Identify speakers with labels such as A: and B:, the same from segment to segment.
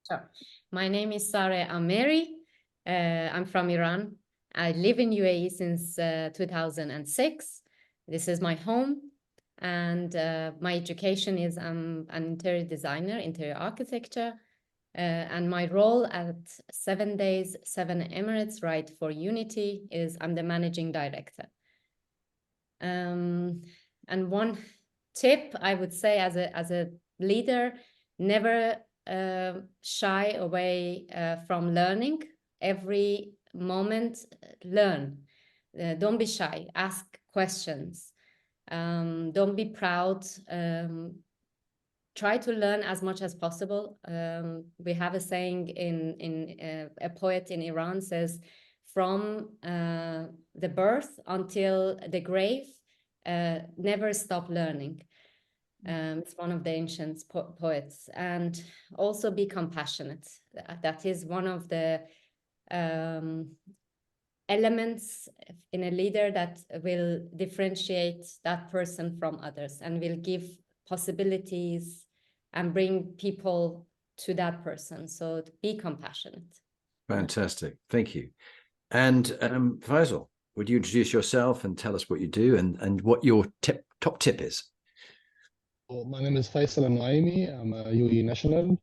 A: Sure. My name is Sareh Ameri. I'm from Iran. I live in UAE since 2006. This is my home. And my education is I'm an interior designer, interior architecture. And my role at 7 Days, 7 Emirates, Right for Unity, is I'm the managing director. And one tip I would say as a leader, never shy away from learning. Every moment, learn. Don't be shy. Ask questions. Don't be proud. Try to learn as much as possible. We have a saying in a poet in Iran says, from the birth until the grave, never stop learning. It's one of the ancient poets. And also be compassionate. That is one of the elements in a leader that will differentiate that person from others and will give possibilities and bring people to that person. So be compassionate.
B: Fantastic. Thank you. And Faisal, would you introduce yourself and tell us what you do and what your top tip is?
C: Well, my name is Faisal Al Nuaimi. I'm a UAE national,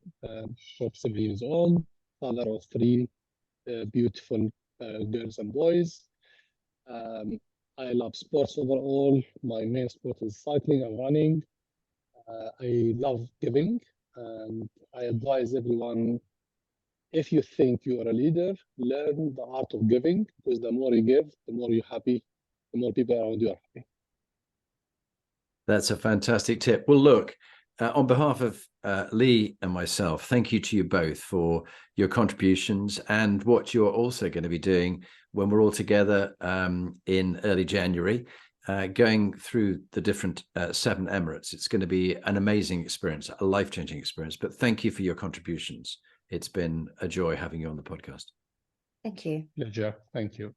C: 47 years old, father of 3 beautiful girls and boys. I love sports overall. My main sport is cycling and running. I love giving, and I advise everyone, if you think you are a leader, learn the art of giving, because the more you give, the more you're happy, the more people around you are happy.
B: That's a fantastic tip. Well, look, on behalf of Lee and myself, thank you to you both for your contributions and what you're also going to be doing when we're all together in early January, going through the different 7 Emirates. It's going to be an amazing experience, a life-changing experience. But thank you for your contributions. It's been a joy having you on the podcast.
A: Thank you.
C: Pleasure. Thank you.